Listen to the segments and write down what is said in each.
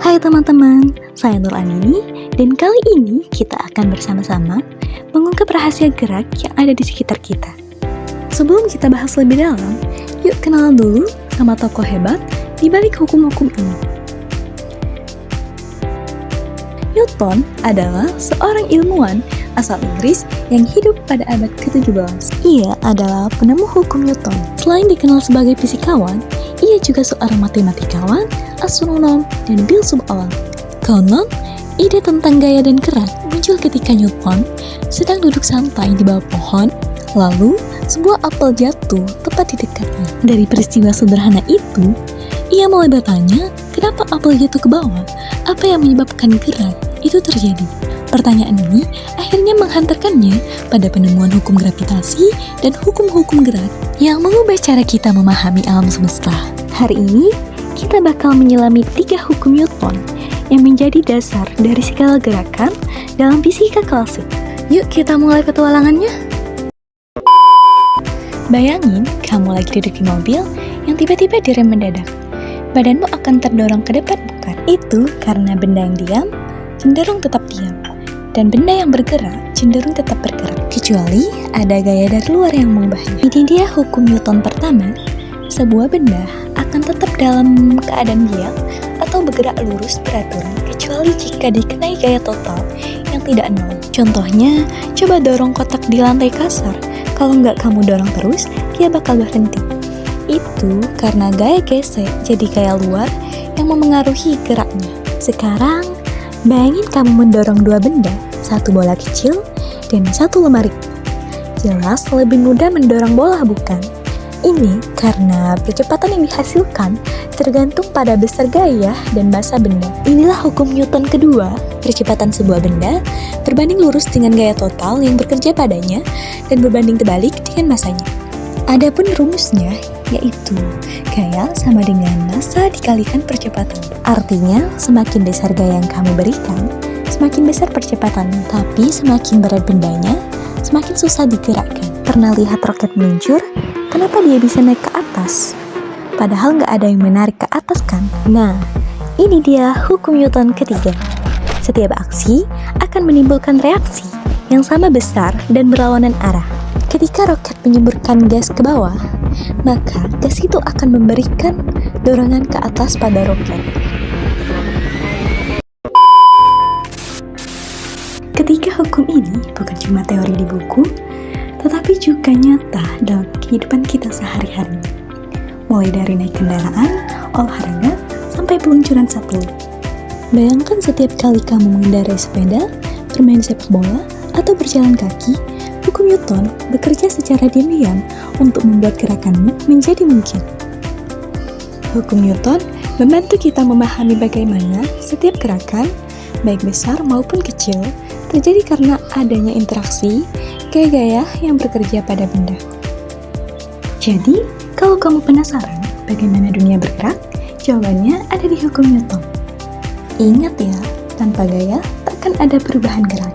Hai teman-teman, saya Nur Anini dan kali ini kita akan bersama-sama mengungkap rahasia gerak yang ada di sekitar kita. Sebelum kita bahas lebih dalam, yuk kenalan dulu sama tokoh hebat di balik hukum-hukum ini. Newton adalah seorang ilmuwan asal Inggris yang hidup pada abad ke-17. Ia adalah penemu hukum Newton. Selain dikenal sebagai fisikawan, ia juga seorang matematikawan, astronom, dan filsuf alam. Konon, ide tentang gaya dan gerak muncul ketika Newton sedang duduk santai di bawah pohon, lalu sebuah apel jatuh tepat di dekatnya. Dari peristiwa sederhana itu, ia mulai bertanya, kenapa apel jatuh ke bawah? Apa yang menyebabkan gerak itu terjadi? Pertanyaan ini akhirnya menghantarkannya pada penemuan hukum gravitasi dan hukum-hukum gerak yang mengubah cara kita memahami alam semesta. Hari ini, kita bakal menyelami 3 hukum Newton yang menjadi dasar dari segala gerakan dalam fisika klasik. Yuk kita mulai petualangannya. Bayangin kamu lagi duduk di mobil yang tiba-tiba direm mendadak. Badanmu akan terdorong ke depan, bukan? Itu karena benda yang diam cenderung tetap diam, dan benda yang bergerak cenderung tetap bergerak, kecuali ada gaya dari luar yang mengubahnya. Ini dia hukum Newton pertama. Sebuah benda akan tetap dalam keadaan diam atau bergerak lurus beraturan, kecuali jika dikenai gaya total yang tidak nol. Contohnya, coba dorong kotak di lantai kasar. Kalau nggak kamu dorong terus, dia bakal berhenti. Itu karena gaya gesek jadi gaya luar yang memengaruhi geraknya. Sekarang, bayangin kamu mendorong 2 benda, 1 bola kecil dan 1 lemari. Jelas lebih mudah mendorong bola, bukan? Ini karena percepatan yang dihasilkan tergantung pada besar gaya dan massa benda. Inilah hukum Newton kedua. Percepatan sebuah benda berbanding lurus dengan gaya total yang bekerja padanya dan berbanding terbalik dengan massanya. Adapun rumusnya yaitu gaya sama dengan massa dikalikan percepatan. Artinya, semakin besar gaya yang kamu berikan, semakin besar percepatan. Tapi semakin berat bendanya, semakin susah digerakkan. Pernah lihat roket meluncur? Kenapa dia bisa naik ke atas? Padahal nggak ada yang menarik ke atas kan? Nah, ini dia hukum Newton ketiga. Setiap aksi akan menimbulkan reaksi yang sama besar dan berlawanan arah. Ketika roket menyemburkan gas ke bawah, maka gas itu akan memberikan dorongan ke atas pada roket. Ketiga hukum ini bukan cuma teori di buku, tetapi juga nyata dalam kehidupan kita sehari-hari. Mulai dari naik kendaraan, olahraga, sampai peluncuran satelit. Bayangkan setiap kali kamu mengendarai sepeda, bermain sepak bola, atau berjalan kaki, hukum Newton bekerja secara diam-diam untuk membuat gerakanmu menjadi mungkin. Hukum Newton membantu kita memahami bagaimana setiap gerakan, baik besar maupun kecil, terjadi karena adanya interaksi gaya-gaya yang bekerja pada benda. Jadi, kalau kamu penasaran bagaimana dunia bergerak, jawabannya ada di hukum Newton. Ingat ya, tanpa gaya takkan ada perubahan gerak.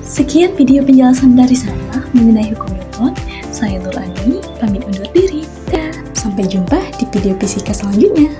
Sekian video penjelasan dari saya mengenai hukum Newton. Saya Nur Anini, pamit undur diri. Sampai jumpa di video fisika selanjutnya.